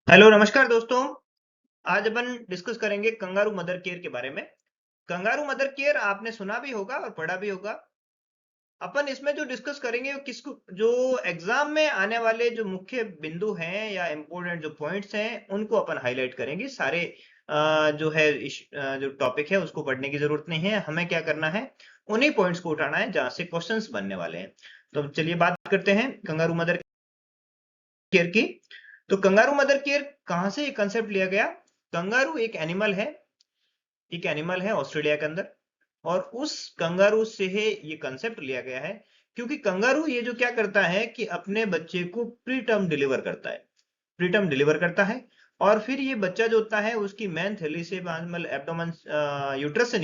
Hello नमस्कार दोस्तों। आज अपन डिस्कस करेंगे कंगारू मदर केयर के बारे में। कंगारू मदर केयर आपने सुना भी होगा और पढ़ा भी होगा। अपन इसमें जो डिस्कस करेंगे वो किसको जो एग्जाम में आने वाले जो मुख्य बिंदु हैं या इंपॉर्टेंट जो पॉइंट्स हैं उनको अपन हाईलाइट करेंगे। सारे जो है जो टॉपिक है उसको पढ़ने की जरूरत नहीं है। हमें क्या करना है, उन्हीं पॉइंट्स को उठाना है जहां से क्वेश्चंस बनने वाले हैं। तो चलिए बात करते हैं कंगारू मदर केयर की। तो कंगारू मदर केयर कहां से ये कंसेप्ट लिया गया? कंगारू एक एनिमल है ऑस्ट्रेलिया के अंदर, और उस कंगारू से है ये कंसेप्ट लिया गया है। क्योंकि कंगारू ये जो क्या करता है कि अपने बच्चे को प्रीटर्म डिलीवर करता है। और फिर ये बच्चा जो होता है उसकी मेन थैली से मतलब एब्डोमेन यूट्रस से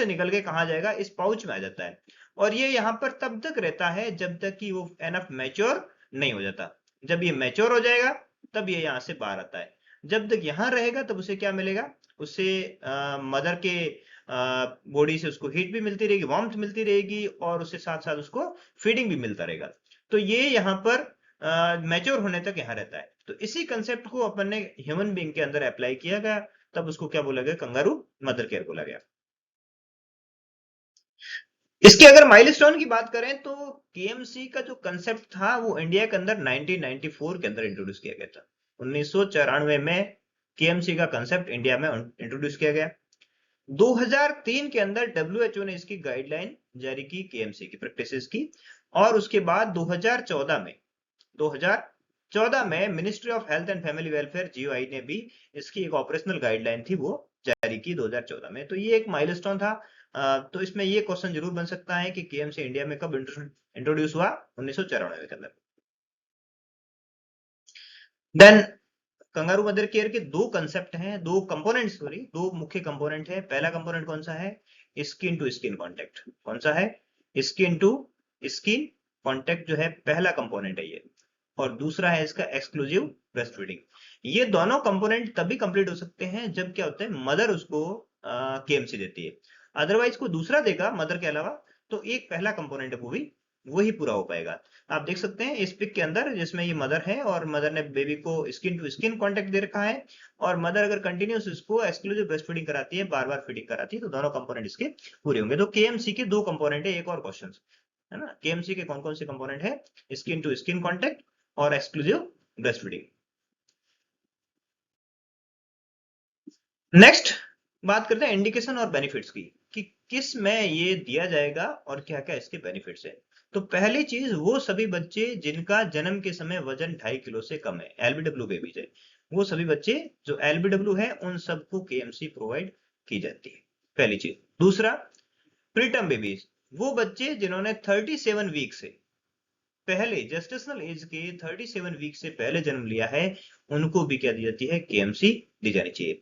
निकल के कहा जाएगा, इस पाउच में आ जाता है। और ये यहाँ पर तब तक रहता है जब तक कि वो एनफ मैच्योर नहीं हो जाता। जब ये मैच्योर हो जाएगा तब ये यहाँ से बाहर आता है। जब तक यहाँ रहेगा तब उसे क्या मिलेगा? उसे मदर के बॉडी से उसको हीट भी मिलती रहेगी, वार्मथ मिलती रहेगी, और उसके साथ साथ उसको फीडिंग भी मिलता रहेगा। तो ये यहाँ पर मैच्योर होने तक यहाँ रहता है। तो इसी कंसेप्ट को अपन ने ह्यूमन बीइंग के अंदर अप्लाई किया गया, तब उसको क्या बोला गया? कंगारू मदर केयर बोला गया। इसके अगर माइलस्टोन की बात करें तो केएमसी का जो कंसेप्ट था वो इंडिया के अंदर 1994 के अंदर इंट्रोड्यूस किया गया था। 1994 में केएमसी का कंसेप्ट इंडिया में इंट्रोड्यूस किया गया। 2003 के अंदर डब्ल्यूएचओ ने इसकी गाइडलाइन जारी की केएमसी की प्रैक्टिसेस की। और उसके बाद 2014 में ministry of health and family welfare GOI ने भी इसकी एक ऑपरेशनल गाइडलाइन थी वो जारी की 2014 में। तो ये एक माइलस्टोन था। तो इसमें ये क्वेश्चन जरूर बन सकता है कि केएमसी इंडिया में कब इंट्रोड्यूस हुआ? 1994 के अंदर। देन कंगारू मदर केयर के दो कंसेप्ट हैं, दो मुख्य कंपोनेंट है। पहला कंपोनेंट कौन सा है? Skin to skin contact. कौन सा है? स्किन टू स्किन कांटेक्ट जो है पहला कंपोनेंट है ये। और दूसरा है इसका एक्सक्लूसिव ब्रेस्ट फीडिंग। ये दोनों कंपोनेंट तभी कंप्लीट हो सकते हैं जब क्या होता है, मदर उसको केएमसी देती है। अदरवाइज कोई दूसरा देगा मदर के अलावा तो एक पहला कंपोनेंट है वो भी वही पूरा हो पाएगा। आप देख सकते हैं इस पिक के अंदर, जिसमें ये मदर है और मदर ने बेबी को स्किन टू स्किन कांटेक्ट दे रखा है। और मदर अगर कंटिन्यूस इसको एक्सक्लूसिव ब्रेस्ट फीडिंग कराती है, बार बार फीडिंग कराती है, तो दोनों कंपोनेंट इसके पूरे होंगे। तो केएमसी के दो कंपोनेंट है। एक और क्वेश्चन है ना, केएमसी के कौन कौन से कंपोनेंट है? स्किन टू स्किन कांटेक्ट और एक्सक्लूसिव ब्रेस्ट फीडिंग। नेक्स्ट बात करते हैं इंडिकेशन और बेनिफिट्स की, कि किस में ये दिया जाएगा और क्या क्या इसके बेनिफिट्स है। तो पहली चीज, वो सभी बच्चे जिनका जन्म के समय वजन 2.5 किलो से कम है, एलबीडब्ल्यू बेबीज है, वो सभी बच्चे जो एलबीडब्ल्यू है उन सबको केएमसी प्रोवाइड की जाती है, पहली चीज। दूसरा, प्रीटर्म बेबीज, वो बच्चे जिन्होंने 37 वीक से पहले, जेस्टेशनल एज के 37 वीक से पहले जन्म लिया है, उनको भी क्या दी जाती है? केएमसी दी जानी चाहिए।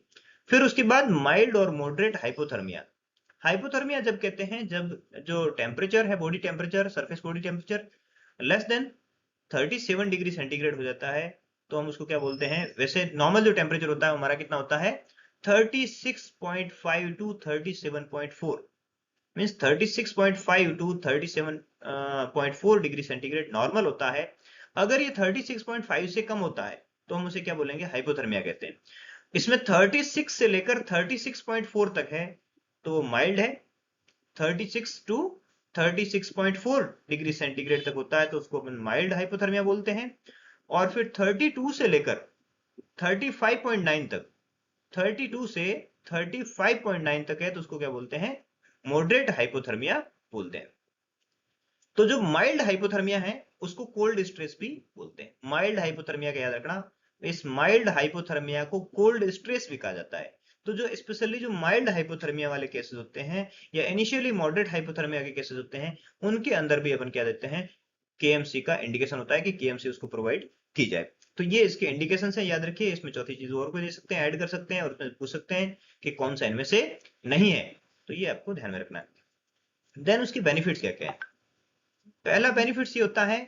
फिर उसके बाद माइल्ड और मॉडरेट हाइपोथर्मिया। हाइपोथर्मिया जब कहते हैं जब जो टेम्परेचर है, body temperature, surface body temperature less than 37 degree centigrade हो जाता है, तो हम उसको क्या बोलते हैं? वैसे नॉर्मल जो टेम्परेचर होता है हमारा कितना होता है? 36.5 to 37.4, means 36.5 to 37.4 degree centigrade normal होता है। अगर ये 36.5 से कम होता है तो हम उसे क्या बोलेंगे? हाइपोथर्मिया कहते हैं। इसमें 36 से लेकर 36.4 तक है तो माइल्ड है। 36 टू 36.4 डिग्री सेंटीग्रेड तक होता है तो उसको अपन माइल्ड हाइपोथर्मिया बोलते हैं। और फिर 32 से लेकर 35.9 तक, 32 से 35.9 तक है तो उसको क्या बोलते हैं? मॉडरेट हाइपोथर्मिया बोलते हैं। तो जो माइल्ड हाइपोथर्मिया है उसको कोल्ड स्ट्रेस भी बोलते हैं। माइल्ड हाइपोथर्मिया का याद रखना, इस माइल्ड हाइपोथर्मिया को कोल्ड स्ट्रेस भी कहा जाता है। तो जो स्पेशली जो माइल्ड हाइपोथर्मिया वाले केसेस होते हैं या इनिशियली मॉडरेट हाइपोथर्मिया के केसेस होते हैं, उनके अंदर भी अपन क्या देते हैं? केएमसी का इंडिकेशन होता है कि केएमसी उसको प्रोवाइड की जाए। तो ये इसके इंडिकेशन है, याद रखिए। इसमें चौथी चीज और कोई दे सकते हैं, ऐड कर सकते हैं और उसमें पूछ सकते हैं कि कौन सा इनमें से नहीं है। तो ये आपको ध्यान में रखना है। देन उसकी बेनिफिट्स क्या क्या है? पहला बेनिफिट ये होता है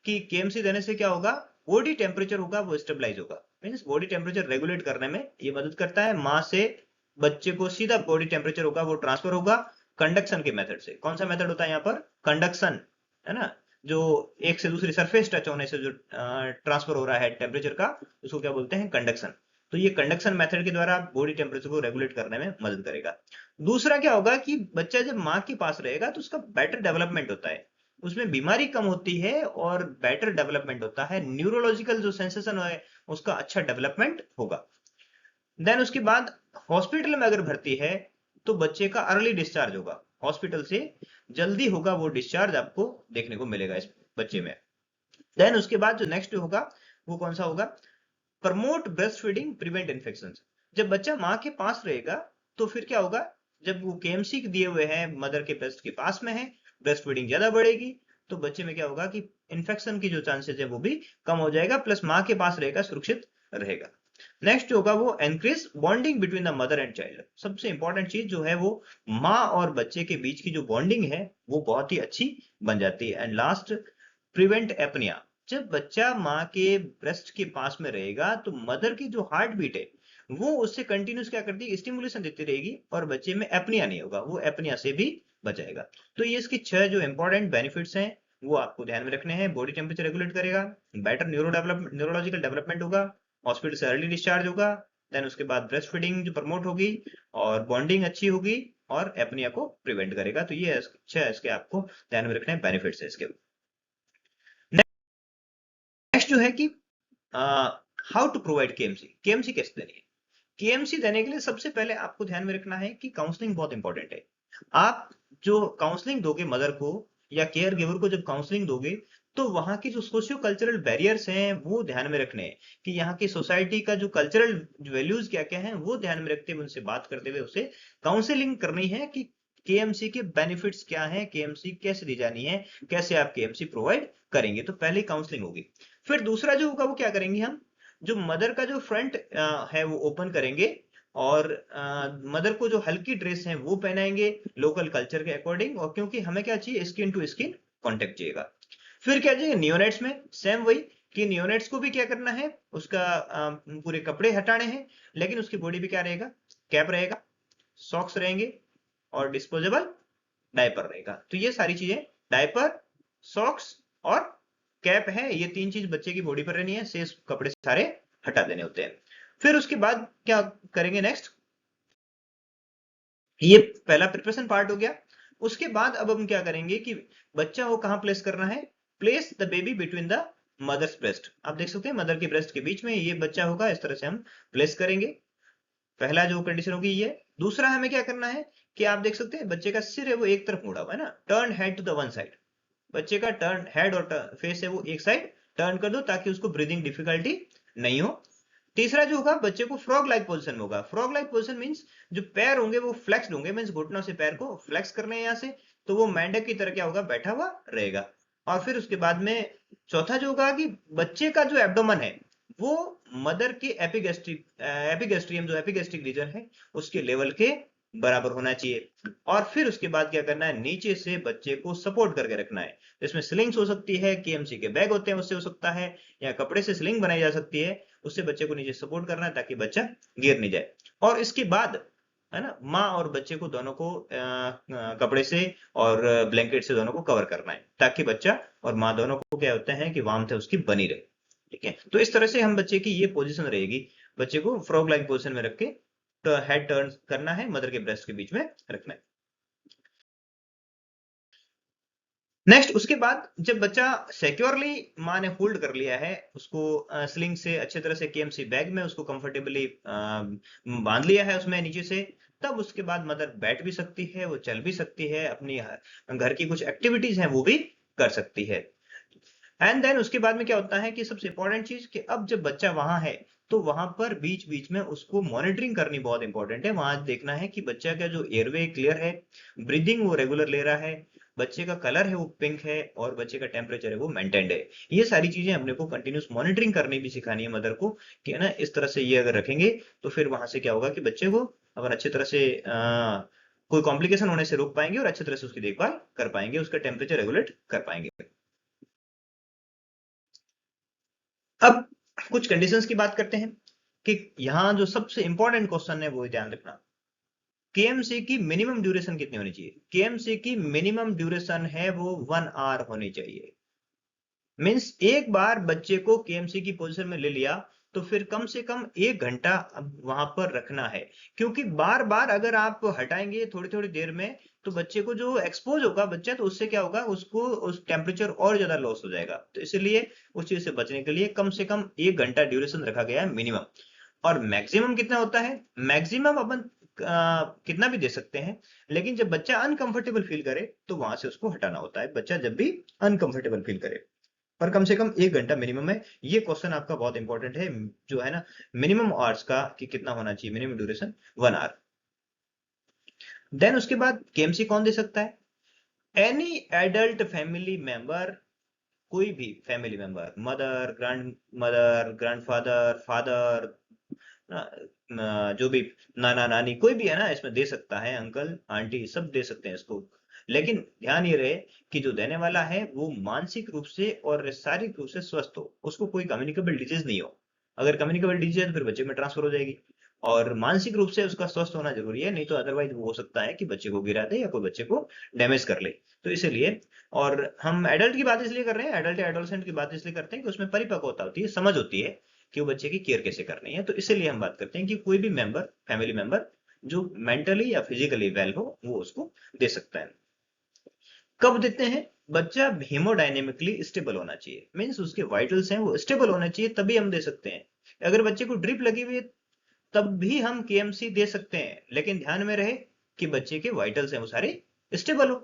कि केएमसी देने से क्या होगा? बॉडी टेम्परेचर होगा वो स्टेबलाइज होगा, मीन्स बॉडी टेम्परेचर रेगुलेट करने में ये मदद करता है। मां से बच्चे को सीधा बॉडी टेम्परेचर होगा वो ट्रांसफर होगा कंडक्शन के मेथड से। कौन सा मेथड होता है यहाँ पर? कंडक्शन, है ना। जो एक से दूसरी सरफेस टच होने से जो ट्रांसफर हो रहा है टेम्परेचर का, उसको क्या बोलते हैं, कंडक्शन। तो ये कंडक्शन मेथड के द्वारा बॉडी टेम्परेचर को रेगुलेट करने में मदद करेगा। दूसरा क्या होगा कि बच्चा जब माँ के पास रहेगा तो उसका बेटर डेवलपमेंट होता है, उसमें बीमारी कम होती है और बेटर डेवलपमेंट होता है, न्यूरोलॉजिकल जो सेंसेशन है उसका अच्छा डेवलपमेंट होगा। देन उसके बाद हॉस्पिटल में अगर भर्ती है तो बच्चे का अर्ली डिस्चार्ज होगा, हॉस्पिटल से जल्दी होगा वो डिस्चार्ज आपको देखने को मिलेगा इस बच्चे में। देन उसके बाद जो नेक्स्ट होगा वो कौन सा होगा, promote breast feeding prevent infection. जब बच्चा माँ के पास रहेगा तो फिर क्या होगा, जब वो केएमसी दिए हुए हैं मदर के ब्रेस्ट के पास में है, ब्रेस्ट फीडिंग ज्यादा बढ़ेगी, तो बच्चे में क्या होगा कि इन्फेक्शन की जो चांसेस है वो भी कम हो जाएगा, प्लस माँ के पास रहेगा, सुरक्षित रहेगा। नेक्स्ट होगा वो increase bonding between the mother and child. सबसे इंपॉर्टेंट चीज जो है वो माँ और बच्चे के बीच की जो बॉन्डिंग है वो बहुत ही अच्छी बन जाती है। And last, prevent apnoea. जब बच्चा माँ के ब्रेस्ट के पास में रहेगा तो मदर की जो हार्ट बीट है वो उससे कंटिन्यूस क्या करती है, स्टिमुलेशन देती रहेगी, और बच्चे में एपनिया नहीं होगा, वो एपनिया से भी बचाएगा। तो ये इसकी 6 जो इंपॉर्टेंट बेनिफिट्स हैं वो आपको ध्यान में रखने हैं। बॉडी टेम्परेचर रेगुलेट करेगा, बेटर न्यूरोलॉजिकल डेवलपमेंट होगा, हॉस्पिटल से अर्ली डिस्चार्ज होगा, देन उसके बाद ब्रेस्ट फीडिंग जो प्रमोट होगी और बॉन्डिंग अच्छी होगी, और एपनिया को प्रिवेंट करेगा। तो ये 6 इसके आपको ध्यान में रखने हैं बेनिफिट्स है इसके। नेक्स्ट जो है कि how to provide KMC, KMC कैसे देनी है। केएमसी देने के लिए सबसे पहले आपको ध्यान में रखना है कि काउंसलिंग बहुत इंपॉर्टेंट है। आप जो काउंसलिंग दोगे मदर को या केयर गिवर को, जब काउंसलिंग दोगे तो वहां की जो सोशियो कल्चरल बैरियर्स हैं वो ध्यान में रखने हैं, कि यहाँ की सोसाइटी का जो कल्चरल वैल्यूज क्या क्या हैं वो ध्यान में रखते हुए उनसे बात करते हुए उसे काउंसलिंग करनी है कि केएमसी के बेनिफिट्स क्या हैं, केएमसी कैसे दी जानी है, कैसे आप केएमसी प्रोवाइड करेंगे। तो पहले काउंसलिंग होगी। फिर दूसरा जो होगा वो क्या करेंगे, हम जो मदर का जो फ्रंट है वो ओपन करेंगे, और मदर को जो हल्की ड्रेस है वो पहनाएंगे लोकल कल्चर के अकॉर्डिंग, और क्योंकि हमें क्या चाहिए, स्किन टू स्किन कांटेक्ट चाहिएगा। फिर क्या चाहिए, नियोनेट्स में सेम वही, कि नियोनेट्स को भी क्या करना है, उसका पूरे कपड़े हटाने हैं, लेकिन उसकी बॉडी पे क्या रहेगा, कैप रहेगा, सॉक्स रहेंगे, और डिस्पोजेबल डायपर रहेगा। तो ये सारी चीजें, डायपर, सॉक्स और कैप है, ये 3 चीज बच्चे की बॉडी पर रहनी है, शेष कपड़े सारे हटा देने होते हैं। फिर उसके बाद क्या करेंगे नेक्स्ट, ये पहला प्रिपरेशन पार्ट हो गया। उसके बाद अब हम क्या करेंगे कि बच्चा को कहां प्लेस करना है, place the baby between the mother's breast. आप देख सकते हैं मदर के ब्रेस्ट के बीच में ये बच्चा होगा, इस तरह से हम प्लेस करेंगे। पहला जो कंडीशन होगी ये। दूसरा हमें क्या करना है कि आप देख सकते हैं बच्चे का सिर है वो एक तरफ मुड़ा हुआ है ना, turn head to the one side. बच्चे का टर्न हेड और फेस है वो एक साइड टर्न कर दो, ताकि उसको ब्रीदिंग डिफिकल्टी नहीं हो। तीसरा जो होगा, बच्चे को फ्रॉग लाइक पोजीशन में होगा। फ्रॉग लाइक पोजीशन मींस जो पैर होंगे वो फ्लेक्स्ड होंगे, मींस घुटनों से पैर को फ्लेक्स करने हैं यहाँ से, तो वो मेंढक की तरह क्या होगा, बैठा हुआ रहेगा। और फिर उसके बाद में चौथा जो होगा कि बच्चे का जो एब्डोमन है वो मदर के एपिगेस्ट्रियम जो एपिगेस्ट्रिक रीजन है उसके लेवल के बराबर होना चाहिए। और फिर उसके बाद क्या करना है, नीचे से बच्चे को सपोर्ट करके रखना है। इसमें स्लिंग्स हो सकती है, केएमसी के बैग होते हैं उससे हो सकता है, या कपड़े से स्लिंग बनाई जा सकती है, उससे बच्चे को नीचे सपोर्ट करना है ताकि बच्चा गिर नहीं जाए। और इसके बाद है ना, माँ और बच्चे को दोनों को कपड़े से और ब्लैंकेट से दोनों को कवर करना है, ताकि बच्चा और माँ दोनों को क्या होता है कि वार्मथ है उसकी बनी रहे। ठीक है, तो इस तरह से हम बच्चे की ये पोजीशन रहेगी, बच्चे को फ्रॉग लाइक पोजीशन में रख के तो हेड टर्न करना है, मदर के ब्रेस्ट के बीच में रखना है। नेक्स्ट उसके बाद जब बच्चा सिक्योरली माँ ने होल्ड कर लिया है उसको, स्लिंग से अच्छे तरह से केएमसी बैग में उसको कंफर्टेबली बांध लिया है उसमें नीचे से, तब उसके बाद मदर बैठ भी सकती है, वो चल भी सकती है, अपनी घर की कुछ एक्टिविटीज हैं वो भी कर सकती है। एंड देन उसके बाद में क्या होता है कि सबसे इंपॉर्टेंट चीज कि अब जब बच्चा वहां है तो वहां पर बीच बीच में उसको मॉनिटरिंग करनी बहुत इंपॉर्टेंट है। वहां देखना है कि बच्चा का जो एयरवे क्लियर है, ब्रीदिंग वो रेगुलर ले रहा है, बच्चे का कलर है वो पिंक है, और बच्चे का टेम्परेचर है वो मेंटेन्ड है। ये सारी चीजें अपने को कंटिन्यूस मॉनिटरिंग करनी भी सिखानी है मदर को, कि है ना, इस तरह से ये अगर रखेंगे तो फिर वहां से क्या होगा कि बच्चे को अगर अच्छी तरह से कोई कॉम्प्लिकेशन होने से रोक पाएंगे, और अच्छी तरह से उसकी देखभाल कर पाएंगे, उसका टेम्परेचर रेगुलेट कर पाएंगे। अब कुछ कंडीशंस की बात करते हैं, कि यहां जो सबसे इंपॉर्टेंट क्वेश्चन है वो ध्यान रखना, केएमसी की मिनिमम ड्यूरेशन कितनी होनी चाहिए। केएमसी की मिनिमम ड्यूरेशन है वो 1 आवर होनी चाहिए। मीन्स एक बार बच्चे को केएमसी की पोजीशन में ले लिया तो फिर कम से कम 1 घंटा वहां पर रखना है, क्योंकि बार बार अगर आप हटाएंगे थोड़ी थोड़ी देर में तो बच्चे को जो एक्सपोज होगा बच्चा, तो उससे क्या होगा, उसको उस टेम्परेचर और ज्यादा लॉस हो जाएगा। तो इसलिए उस चीज से बचने के लिए कम से कम 1 घंटा ड्यूरेशन रखा गया है मिनिमम। और मैक्सिमम कितना होता है, मैक्सिमम अपन कितना भी दे सकते हैं, लेकिन जब बच्चा अनकंफर्टेबल फील करे तो वहां से उसको हटाना होता है, बच्चा जब भी अनकंफर्टेबल फील करे। पर कम से कम 1 घंटा मिनिमम है। ये क्वेश्चन आपका बहुत इंपॉर्टेंट है, जो है ना, मिनिमम आवर्स का कि कितना होना चाहिए मिनिमम ड्यूरेशन, 1 आवर। देन उसके बाद केएमसी कौन दे सकता है, एनी एडल्ट फैमिली मेंबर, कोई भी family member, mother, grand mother, grandfather, father, जो भी नाना नानी, कोई भी है ना इसमें दे सकता है, अंकल आंटी सब दे सकते हैं इसको। लेकिन ध्यान ये रहे कि जो देने वाला है वो मानसिक रूप से और शारीरिक रूप से स्वस्थ हो, उसको कोई कम्युनिकेबल डिजीज नहीं हो। अगर कम्युनिकेबल डिजीज है तो फिर बच्चे में ट्रांसफर हो जाएगी, और मानसिक रूप से उसका स्वस्थ होना जरूरी है, नहीं तो अदरवाइज वो हो सकता है कि बच्चे को गिरा दे या कोई बच्चे को डैमेज कर ले। तो इसीलिए, और हम एडल्ट की बात इसलिए कर रहे हैं, एडल्ट या एडोलसेंट की बात इसलिए करते हैं कि उसमें परिपक्वता होती है, समझ होती है कि वो बच्चे की केयर कैसे करनी है। तो इसीलिए हम बात करते हैं कि कोई भी मेंबर, फैमिली मेंबर जो मेंटली या फिजिकली वेल हो वो उसको दे सकता है। कब देते हैं, बच्चा हेमोडायनेमिकली स्टेबल होना चाहिए, मीन्स उसके वाइटल्स हैं वो स्टेबल होने चाहिए, तभी हम दे सकते हैं। अगर बच्चे को ड्रिप लगी हुई है तब भी हम केएमसी दे सकते हैं, लेकिन ध्यान में रहे कि बच्चे के वाइटल्स हैं वो सारे स्टेबल हो,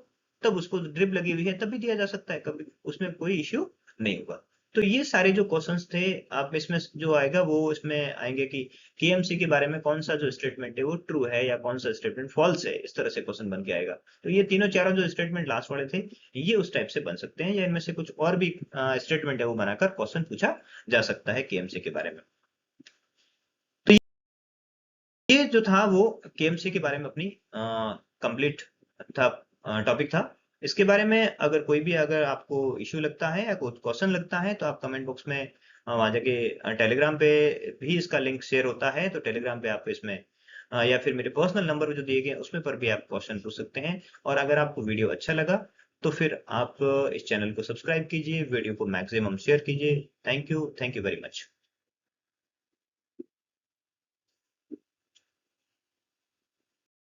तब उसको ड्रिप लगी हुई है तब भी दिया जा सकता है, कभी उसमें कोई इश्यू नहीं होगा। तो ये सारे जो क्वेश्चंस थे, आप इसमें जो आएगा वो इसमें आएंगे कि केएमसी के बारे में कौन सा जो स्टेटमेंट है वो ट्रू है या कौन सा स्टेटमेंट फॉल्स है, इस तरह से क्वेश्चन बन के आएगा। तो ये तीनों चारों जो स्टेटमेंट लास्ट वाले थे, ये उस टाइप से बन सकते हैं, या इनमें से कुछ और भी स्टेटमेंट है वो बनाकर क्वेश्चन पूछा जा सकता है केएमसी के बारे में। तो ये जो था वो केएमसी के बारे में अपनी कंप्लीट था, टॉपिक था। इसके बारे में अगर कोई भी, अगर आपको इश्यू लगता है या कोई क्वेश्चन लगता है तो आप कमेंट बॉक्स में वहां जाके, टेलीग्राम पे भी इसका लिंक शेयर होता है, तो टेलीग्राम पे आप इसमें या फिर मेरे पर्सनल नंबर जो दिए गए हैं उसमें पर भी आप क्वेश्चन पूछ सकते हैं। और अगर आपको वीडियो अच्छा लगा तो फिर आप इस चैनल को सब्सक्राइब कीजिए, वीडियो को मैक्सिमम शेयर कीजिए। Thank you very much.